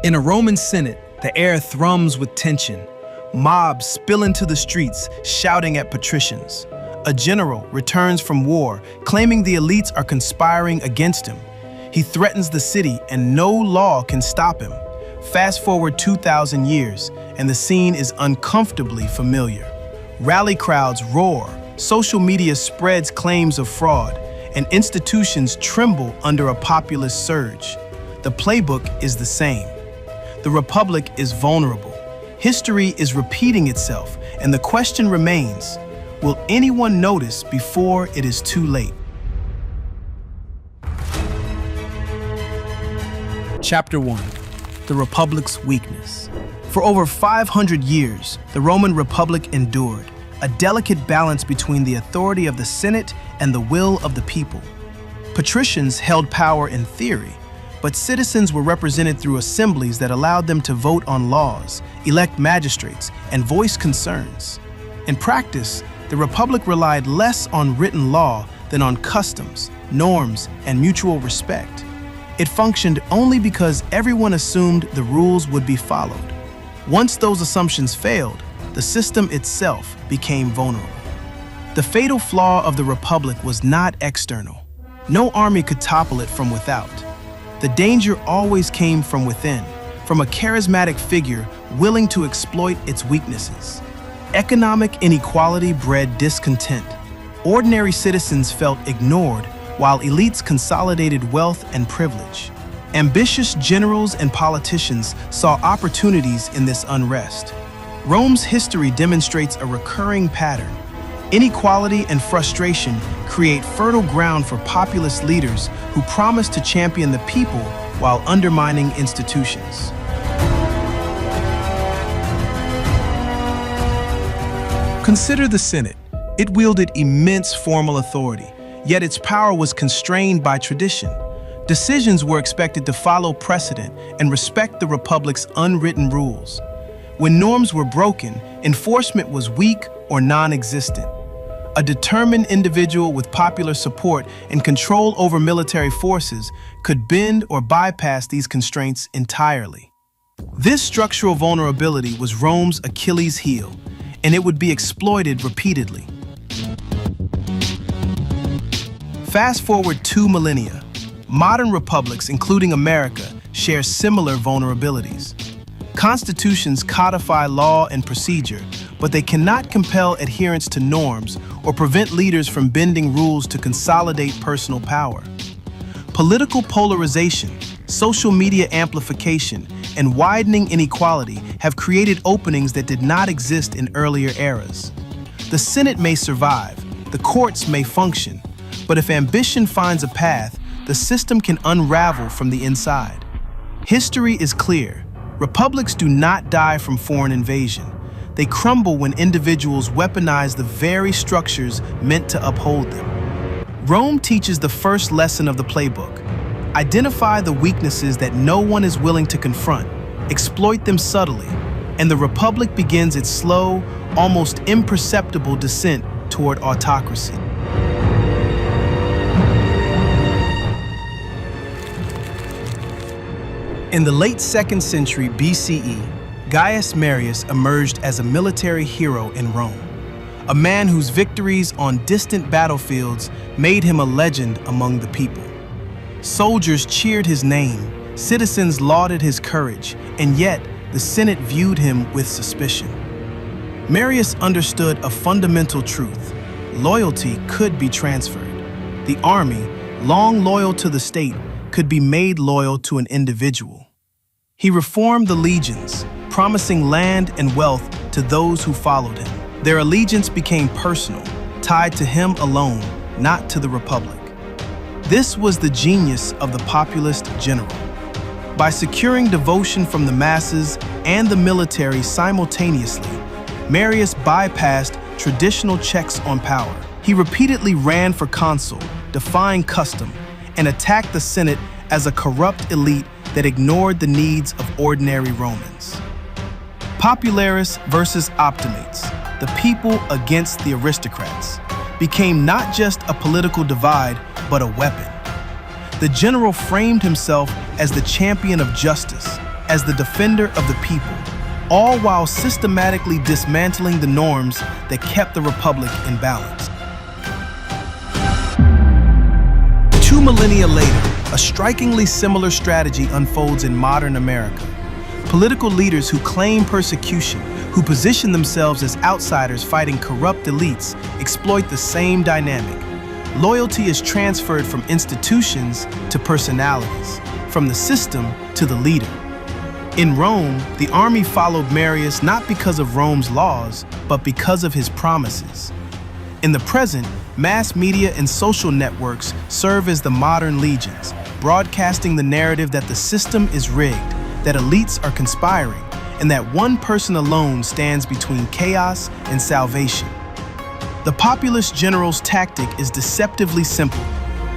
In a Roman Senate, the air thrums with tension. Mobs spill into the streets, shouting at patricians. A general returns from war, claiming the elites are conspiring against him. He threatens the city, and no law can stop him. Fast forward 2,000 years, and the scene is uncomfortably familiar. Rally crowds roar, social media spreads claims of fraud, and institutions tremble under a populist surge. The playbook is the same. The Republic is vulnerable. History is repeating itself, and the question remains, will anyone notice before it is too late? Chapter 1. The Republic's Weakness. For over 500 years, the Roman Republic endured, a delicate balance between the authority of the Senate and the will of the people. Patricians held power in theory, but citizens were represented through assemblies that allowed them to vote on laws, elect magistrates, and voice concerns. In practice, the Republic relied less on written law than on customs, norms, and mutual respect. It functioned only because everyone assumed the rules would be followed. Once those assumptions failed, the system itself became vulnerable. The fatal flaw of the Republic was not external. No army could topple it from without. The danger always came from within, from a charismatic figure willing to exploit its weaknesses. Economic inequality bred discontent. Ordinary citizens felt ignored, while elites consolidated wealth and privilege. Ambitious generals and politicians saw opportunities in this unrest. Rome's history demonstrates a recurring pattern. Inequality and frustration create fertile ground for populist leaders who promise to champion the people while undermining institutions. Consider the Senate. It wielded immense formal authority, yet its power was constrained by tradition. Decisions were expected to follow precedent and respect the Republic's unwritten rules. When norms were broken, enforcement was weak or non-existent. A determined individual with popular support and control over military forces could bend or bypass these constraints entirely. This structural vulnerability was Rome's Achilles heel, and it would be exploited repeatedly. Fast forward 2 millennia. Modern republics, including America, share similar vulnerabilities. Constitutions codify law and procedure, but they cannot compel adherence to norms or prevent leaders from bending rules to consolidate personal power. Political polarization, social media amplification, and widening inequality have created openings that did not exist in earlier eras. The Senate may survive, the courts may function, but if ambition finds a path, the system can unravel from the inside. History is clear. Republics do not die from foreign invasion. They crumble when individuals weaponize the very structures meant to uphold them. Rome teaches the first lesson of the playbook. Identify the weaknesses that no one is willing to confront, exploit them subtly, and the Republic begins its slow, almost imperceptible descent toward autocracy. In the late 2nd century BCE, Gaius Marius emerged as a military hero in Rome, a man whose victories on distant battlefields made him a legend among the people. Soldiers cheered his name, citizens lauded his courage, and yet the Senate viewed him with suspicion. Marius understood a fundamental truth: loyalty could be transferred. The army, long loyal to the state, could be made loyal to an individual. He reformed the legions, promising land and wealth to those who followed him. Their allegiance became personal, tied to him alone, not to the Republic. This was the genius of the populist general. By securing devotion from the masses and the military simultaneously, Marius bypassed traditional checks on power. He repeatedly ran for consul, defying custom, and attacked the Senate as a corrupt elite that ignored the needs of ordinary Romans. Popularis versus optimates, the people against the aristocrats, became not just a political divide, but a weapon. The general framed himself as the champion of justice, as the defender of the people, all while systematically dismantling the norms that kept the republic in balance. 2 millennia later, a strikingly similar strategy unfolds in modern America. Political leaders who claim persecution, who position themselves as outsiders fighting corrupt elites, exploit the same dynamic. Loyalty is transferred from institutions to personalities, from the system to the leader. In Rome, the army followed Marius not because of Rome's laws, but because of his promises. In the present, mass media and social networks serve as the modern legions, broadcasting the narrative that the system is rigged, that elites are conspiring, and that one person alone stands between chaos and salvation. The populist general's tactic is deceptively simple.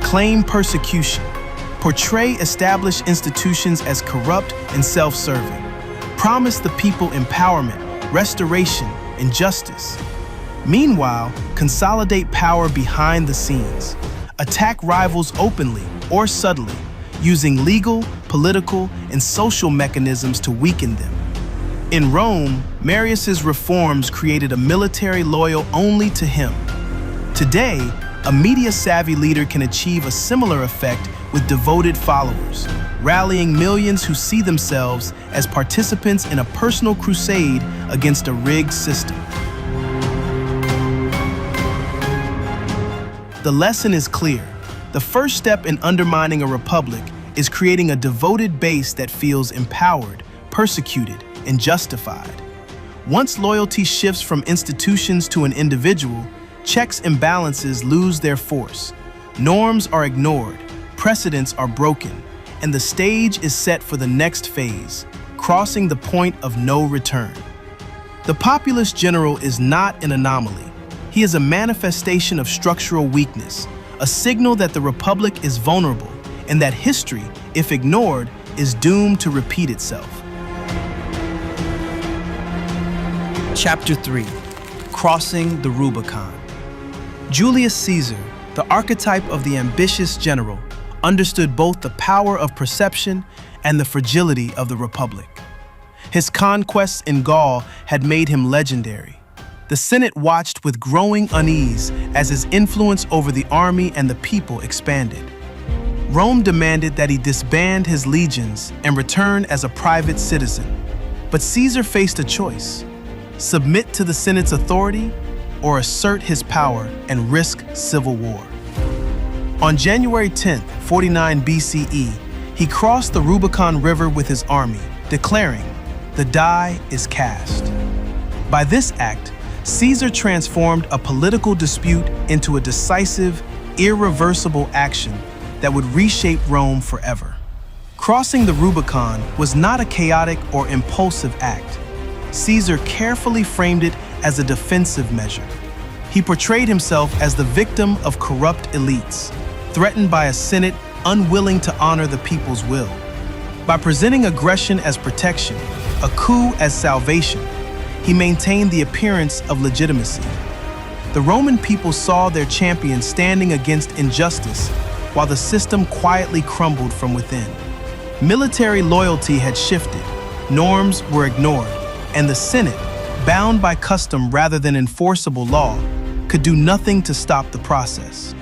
Claim persecution. Portray established institutions as corrupt and self-serving. Promise the people empowerment, restoration, and justice. Meanwhile, consolidate power behind the scenes. Attack rivals openly or subtly, using legal, political, and social mechanisms to weaken them. In Rome, Marius's reforms created a military loyal only to him. Today, a media-savvy leader can achieve a similar effect with devoted followers, rallying millions who see themselves as participants in a personal crusade against a rigged system. The lesson is clear. The first step in undermining a republic is creating a devoted base that feels empowered, persecuted, and justified. Once loyalty shifts from institutions to an individual, checks and balances lose their force. Norms are ignored, precedents are broken, and the stage is set for the next phase, crossing the point of no return. The populist general is not an anomaly. He is a manifestation of structural weakness, a signal that the republic is vulnerable and that history, if ignored, is doomed to repeat itself. Chapter 3. Crossing the Rubicon. Julius Caesar, the archetype of the ambitious general, understood both the power of perception and the fragility of the republic. His conquests in Gaul had made him legendary. The Senate watched with growing unease as his influence over the army and the people expanded. Rome demanded that he disband his legions and return as a private citizen. But Caesar faced a choice: submit to the Senate's authority or assert his power and risk civil war. On January 10, 49 BCE, he crossed the Rubicon River with his army, declaring, "The die is cast." By this act, Caesar transformed a political dispute into a decisive, irreversible action that would reshape Rome forever. Crossing the Rubicon was not a chaotic or impulsive act. Caesar carefully framed it as a defensive measure. He portrayed himself as the victim of corrupt elites, threatened by a Senate unwilling to honor the people's will. By presenting aggression as protection, a coup as salvation, he maintained the appearance of legitimacy. The Roman people saw their champion standing against injustice while the system quietly crumbled from within. Military loyalty had shifted, norms were ignored, and the Senate, bound by custom rather than enforceable law, could do nothing to stop the process.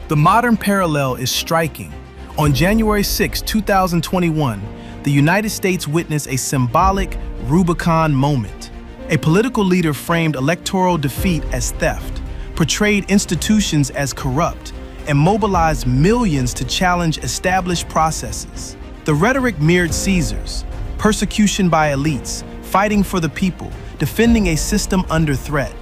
The modern parallel is striking. On January 6, 2021, the United States witnessed a symbolic Rubicon moment. A political leader framed electoral defeat as theft, portrayed institutions as corrupt, and mobilized millions to challenge established processes. The rhetoric mirrored Caesar's: persecution by elites, fighting for the people, defending a system under threat.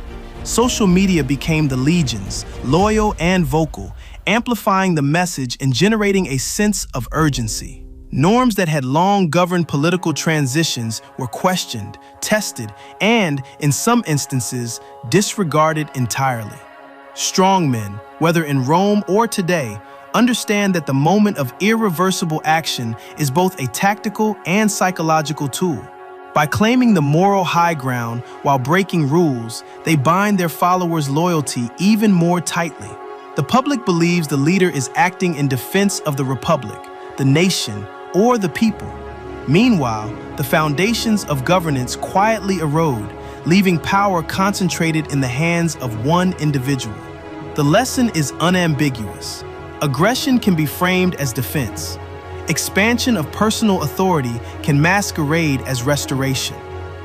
Social media became the legions, loyal and vocal, amplifying the message and generating a sense of urgency. Norms that had long governed political transitions were questioned, tested, and, in some instances, disregarded entirely. Strongmen, whether in Rome or today, understand that the moment of irreversible action is both a tactical and psychological tool. By claiming the moral high ground while breaking rules, they bind their followers' loyalty even more tightly. The public believes the leader is acting in defense of the republic, the nation, or the people. Meanwhile, the foundations of governance quietly erode, leaving power concentrated in the hands of one individual. The lesson is unambiguous. Aggression can be framed as defense. Expansion of personal authority can masquerade as restoration.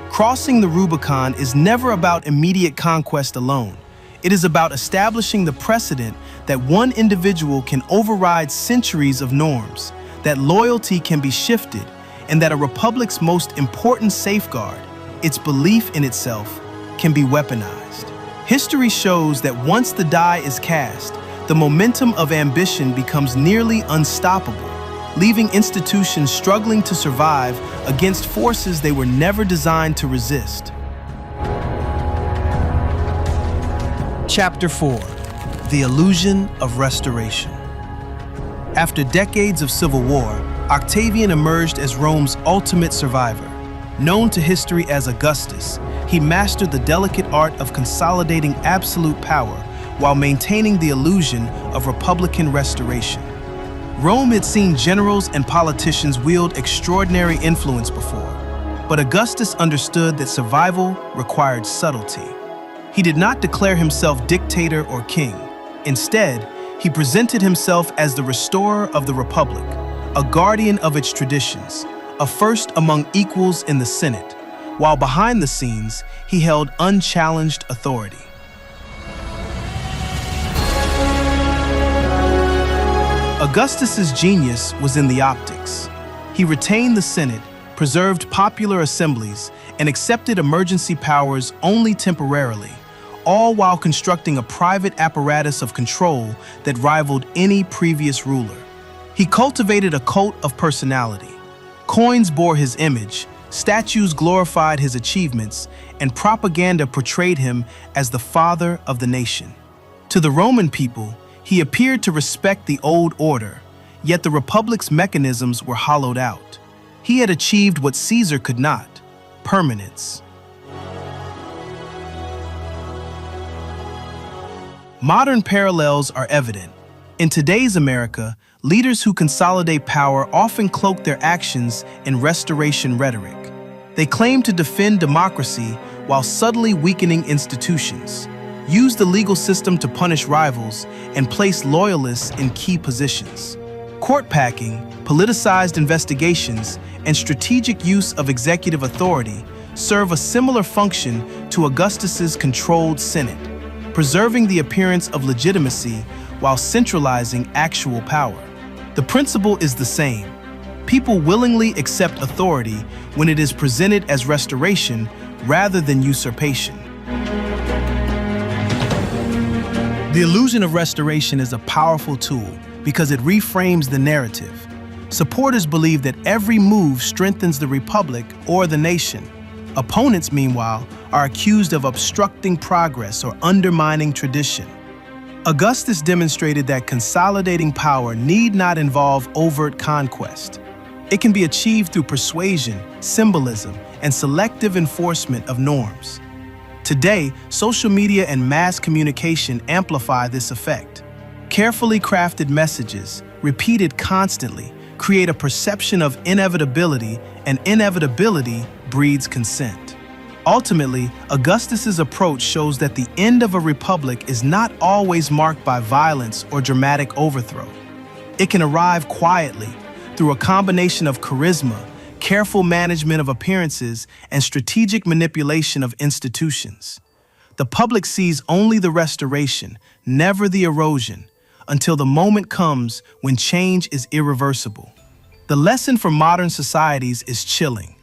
Crossing the Rubicon is never about immediate conquest alone. It is about establishing the precedent that one individual can override centuries of norms, that loyalty can be shifted, and that a republic's most important safeguard, its belief in itself, can be weaponized. History shows that once the die is cast, the momentum of ambition becomes nearly unstoppable, leaving institutions struggling to survive against forces they were never designed to resist. Chapter 4: The Illusion of Restoration. After decades of civil war, Octavian emerged as Rome's ultimate survivor. Known to history as Augustus, he mastered the delicate art of consolidating absolute power while maintaining the illusion of republican restoration. Rome had seen generals and politicians wield extraordinary influence before, but Augustus understood that survival required subtlety. He did not declare himself dictator or king. Instead, he presented himself as the restorer of the republic, a guardian of its traditions, a first among equals in the Senate, while behind the scenes, he held unchallenged authority. Augustus's genius was in the optics. He retained the Senate, preserved popular assemblies, and accepted emergency powers only temporarily, all while constructing a private apparatus of control that rivaled any previous ruler. He cultivated a cult of personality. Coins bore his image, statues glorified his achievements, and propaganda portrayed him as the father of the nation. To the Roman people, he appeared to respect the old order, yet the republic's mechanisms were hollowed out. He had achieved what Caesar could not: permanence. Modern parallels are evident. In today's America, leaders who consolidate power often cloak their actions in restoration rhetoric. They claim to defend democracy while subtly weakening institutions, use the legal system to punish rivals, and place loyalists in key positions. Court packing, politicized investigations, and strategic use of executive authority serve a similar function to Augustus's controlled Senate, preserving the appearance of legitimacy while centralizing actual power. The principle is the same. People willingly accept authority when it is presented as restoration rather than usurpation. The illusion of restoration is a powerful tool because it reframes the narrative. Supporters believe that every move strengthens the republic or the nation. Opponents, meanwhile, are accused of obstructing progress or undermining tradition. Augustus demonstrated that consolidating power need not involve overt conquest. It can be achieved through persuasion, symbolism, and selective enforcement of norms. Today, social media and mass communication amplify this effect. Carefully crafted messages, repeated constantly, create a perception of inevitability, and inevitability breeds consent. Ultimately, Augustus's approach shows that the end of a republic is not always marked by violence or dramatic overthrow. It can arrive quietly through a combination of charisma, careful management of appearances, and strategic manipulation of institutions. The public sees only the restoration, never the erosion, until the moment comes when change is irreversible. The lesson for modern societies is chilling.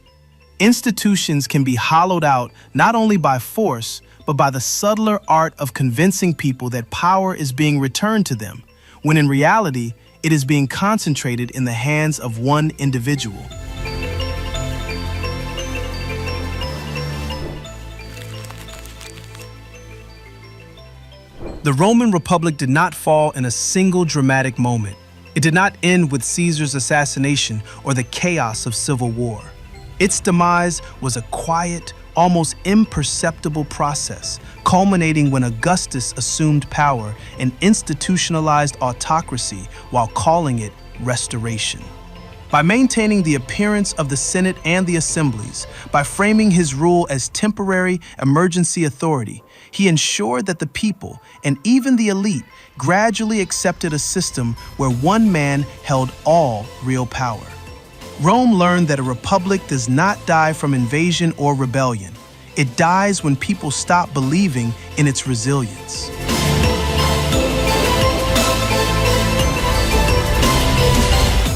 Institutions can be hollowed out not only by force, but by the subtler art of convincing people that power is being returned to them, when in reality, it is being concentrated in the hands of one individual. The Roman Republic did not fall in a single dramatic moment. It did not end with Caesar's assassination or the chaos of civil war. Its demise was a quiet, almost imperceptible process, culminating when Augustus assumed power and institutionalized autocracy while calling it restoration. By maintaining the appearance of the Senate and the assemblies, by framing his rule as temporary emergency authority, he ensured that the people, and even the elite, gradually accepted a system where one man held all real power. Rome learned that a republic does not die from invasion or rebellion. It dies when people stop believing in its resilience.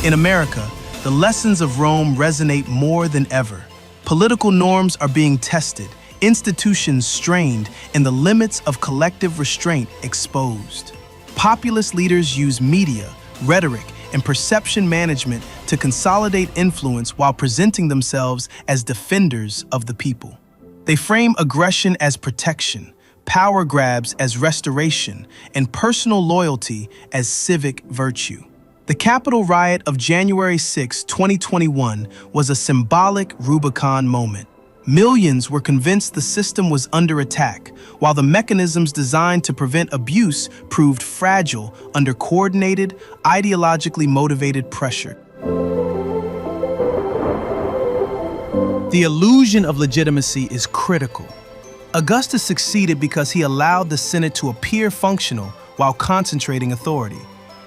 In America, the lessons of Rome resonate more than ever. Political norms are being tested, institutions strained, and the limits of collective restraint exposed. Populist leaders use media, rhetoric, and perception management to consolidate influence while presenting themselves as defenders of the people. They frame aggression as protection, power grabs as restoration, and personal loyalty as civic virtue. The Capitol riot of January 6, 2021 was a symbolic Rubicon moment. Millions were convinced the system was under attack, while the mechanisms designed to prevent abuse proved fragile under coordinated, ideologically motivated pressure. The illusion of legitimacy is critical. Augustus succeeded because he allowed the Senate to appear functional while concentrating authority.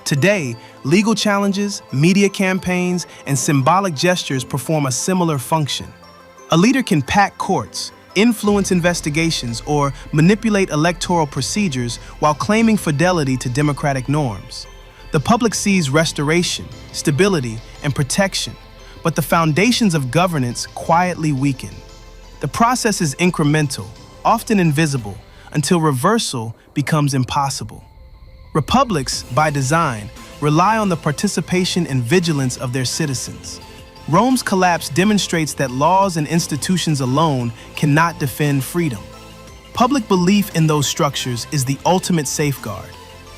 Today, legal challenges, media campaigns, and symbolic gestures perform a similar function. A leader can pack courts, influence investigations, or manipulate electoral procedures while claiming fidelity to democratic norms. The public sees restoration, stability, and protection, but the foundations of governance quietly weaken. The process is incremental, often invisible, until reversal becomes impossible. Republics, by design, rely on the participation and vigilance of their citizens. Rome's collapse demonstrates that laws and institutions alone cannot defend freedom. Public belief in those structures is the ultimate safeguard.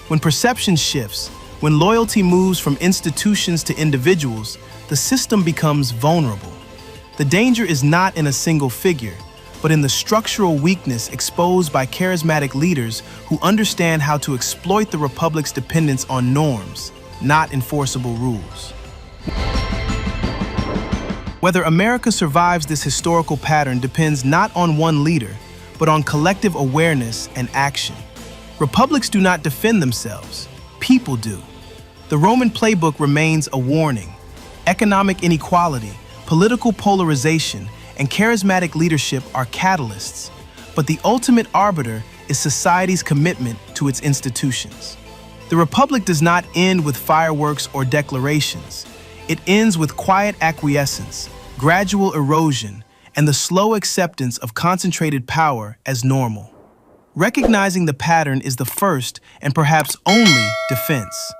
When perception shifts, when loyalty moves from institutions to individuals, the system becomes vulnerable. The danger is not in a single figure, but in the structural weakness exposed by charismatic leaders who understand how to exploit the republic's dependence on norms, not enforceable rules. Whether America survives this historical pattern depends not on one leader, but on collective awareness and action. Republics do not defend themselves, people do. The Roman playbook remains a warning. Economic inequality, political polarization, and charismatic leadership are catalysts, but the ultimate arbiter is society's commitment to its institutions. The republic does not end with fireworks or declarations. It ends with quiet acquiescence, gradual erosion, and the slow acceptance of concentrated power as normal. Recognizing the pattern is the first and perhaps only defense.